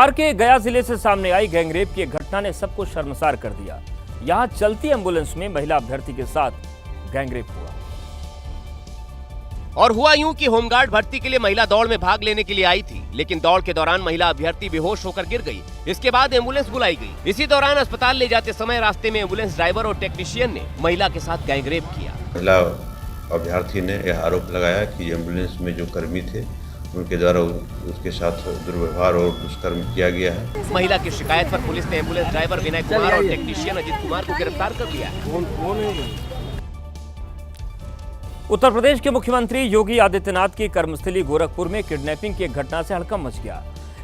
बिहार के गया जिले से सामने आई गैंगरेप की एक घटना ने सबको शर्मसार कर दिया। यहां चलती एम्बुलेंस में महिला अभ्यर्थी के साथ गैंगरेप हुआ। और हुआ यूं कि होमगार्ड भर्ती के लिए महिला दौड़ में भाग लेने के लिए आई थी, लेकिन दौड़ के दौरान महिला अभ्यर्थी बेहोश होकर गिर गई। इसके बाद एम्बुलेंस बुलाई गई। इसी दौरान अस्पताल ले जाते समय रास्ते में एम्बुलेंस ड्राइवर और टेक्नीशियन ने महिला के साथ गैंगरेप किया। महिला अभ्यर्थी ने यह आरोप लगाया कि एम्बुलेंस में जो कर्मी थे उनके द्वारा उसके साथ दुर्व्यवहार और दुष्कर्म किया गया है। महिला की शिकायत पर पुलिस ने एम्बुलेंस ड्राइवर विनय कुमार और टेक्नीशियन अजित कुमार को गिरफ्तार कर लिया है। उत्तर प्रदेश के मुख्यमंत्री योगी आदित्यनाथ की कर्मस्थली गोरखपुर में किडनैपिंग की एक घटना से हड़कंप मच गया।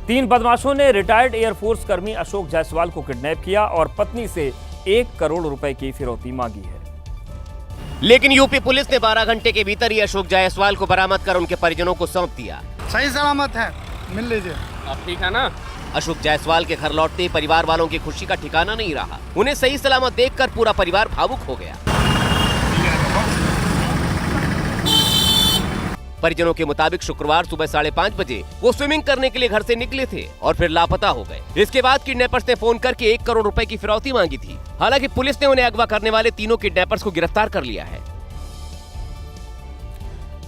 3 बदमाशों ने रिटायर्ड एयरफोर्स कर्मी अशोक जायसवाल को किडनैप किया और पत्नी से 1 करोड़ रुपए की फिरौती मांगी है। लेकिन यूपी पुलिस ने 12 घंटे के भीतर ही अशोक जायसवाल को बरामद कर उनके परिजनों को सौंप दिया। सही सलामत है, मिल लीजिए। अब ठीक है ना? अशोक जायसवाल के घर लौटते ही परिवार वालों की खुशी का ठिकाना नहीं रहा। उन्हें सही सलामत देखकर पूरा परिवार भावुक हो गया। परिजनों के मुताबिक शुक्रवार सुबह 5:30 बजे वो स्विमिंग करने के लिए घर से निकले थे और फिर लापता हो गए। इसके बाद किडनैपर्स ने फोन करके 1 करोड़ रुपए की फिरौती मांगी थी। हालांकि पुलिस ने उन्हें अगवा करने वाले तीनों किडनैपर्स को गिरफ्तार कर लिया है।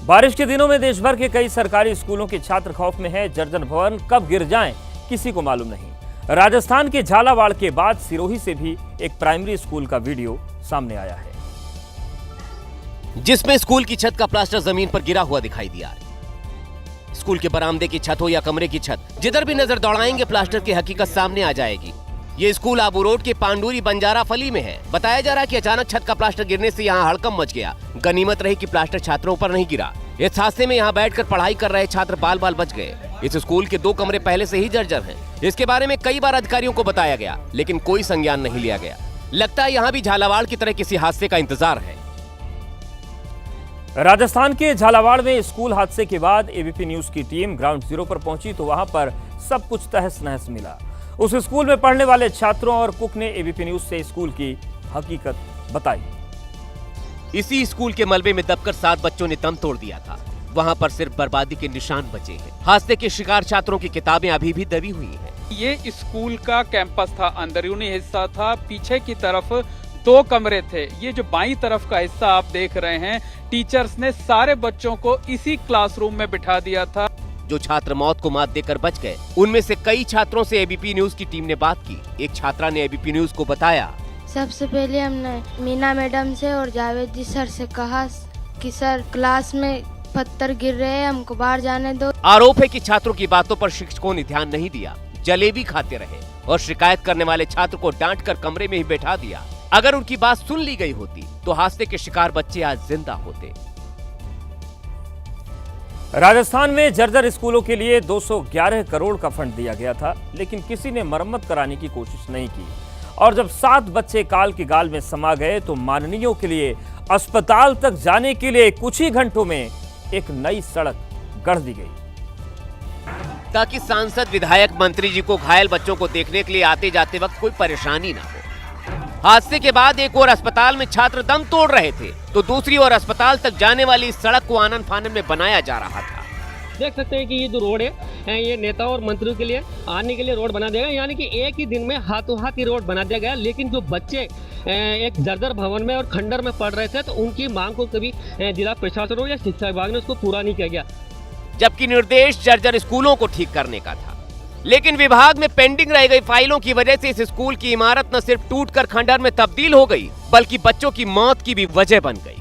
बारिश के दिनों में देश भर के कई सरकारी स्कूलों के छात्र खौफ में हैं। जर्जर भवन कब गिर जाएं किसी को मालूम नहीं। राजस्थान के झालावाड़ के बाद सिरोही से भी एक प्राइमरी स्कूल का वीडियो सामने आया है, जिसमें स्कूल की छत का प्लास्टर जमीन पर गिरा हुआ दिखाई दिया। स्कूल के बरामदे की छत हो या कमरे की छत, जिधर भी नजर दौड़ाएंगे प्लास्टर की हकीकत सामने आ जाएगी। ये स्कूल आबू रोड के पांडुरी बंजारा फली में है। बताया जा रहा है कि अचानक छत का प्लास्टर गिरने से यहाँ हड़कंप मच गया। गनीमत रही कि प्लास्टर छात्रों पर नहीं गिरा। इस हादसे में यहाँ बैठकर पढ़ाई कर रहे छात्र बाल बाल बच गए। इस स्कूल के 2 कमरे पहले से ही जर्जर हैं। इसके बारे में कई बार अधिकारियों को बताया गया, लेकिन कोई संज्ञान नहीं लिया गया। लगता है यहाँ भी झालावाड़ की तरह किसी हादसे का इंतजार है। राजस्थान के झालावाड़ में स्कूल हादसे के बाद एबीपी न्यूज की टीम ग्राउंड जीरो पर पहुंची तो वहां पर सब कुछ तहस नहस मिला। उस स्कूल में पढ़ने वाले छात्रों और कुक ने एबीपी न्यूज से स्कूल की हकीकत बताई। इसी स्कूल के मलबे में दबकर 7 बच्चों ने दम तोड़ दिया था। वहां पर सिर्फ बर्बादी के निशान बचे हैं। हादसे के शिकार छात्रों की किताबें अभी भी दबी हुई हैं। ये स्कूल का कैंपस था, अंदरूनी हिस्सा था। पीछे की तरफ 2 कमरे थे। ये जो बाईं तरफ का हिस्सा आप देख रहे हैं, टीचर्स ने सारे बच्चों को इसी क्लासरूम में बिठा दिया था। जो छात्र मौत को मात देकर बच गए, उनमें से कई छात्रों से एबीपी न्यूज की टीम ने बात की। एक छात्रा ने एबीपी न्यूज को बताया, सबसे पहले हमने मीना मैडम से और जावेद जी सर से कहा कि सर क्लास में पत्थर गिर रहे हैं, हमको बाहर जाने दो। आरोप है कि छात्रों की बातों पर शिक्षकों ने ध्यान नहीं दिया, जलेबी खाते रहे और शिकायत करने वाले छात्र को डांटकर कमरे में ही बैठा दिया। अगर उनकी बात सुन ली गई होती तो हादसे के शिकार बच्चे आज जिंदा होते। राजस्थान में जर्जर स्कूलों के लिए 211 करोड़ का फंड दिया गया था, लेकिन किसी ने मरम्मत कराने की कोशिश नहीं की। और जब 7 बच्चे काल की गाल में समा गए तो माननीयों के लिए अस्पताल तक जाने के लिए कुछ ही घंटों में एक नई सड़क गढ़ दी गई, ताकि सांसद, विधायक, मंत्री जी को घायल बच्चों को देखने के लिए आते जाते वक्त कोई परेशानी ना हो। हादसे के बाद एक और अस्पताल में छात्र दम तोड़ रहे थे तो दूसरी ओर अस्पताल तक जाने वाली इस सड़क को आनन फानन में बनाया जा रहा था। देख सकते हैं कि ये जो रोड है ये नेताओं और मंत्रियों के लिए आने के लिए रोड बना दिया गया, यानी कि एक ही दिन में हाथों हाथ ही रोड बना दिया गया। लेकिन जो बच्चे एक जर्जर भवन में और खंडर में पढ़ रहे थे तो उनकी मांग को कभी जिला प्रशासन हो या शिक्षा विभाग ने उसको पूरा नहीं किया गया, जबकि निर्देश जर्जर स्कूलों को ठीक करने का था। लेकिन विभाग में पेंडिंग रह गई फाइलों की वजह से इस स्कूल की इमारत न सिर्फ टूटकर खंडर में तब्दील हो गई, बल्कि बच्चों की मौत की भी वजह बन गई।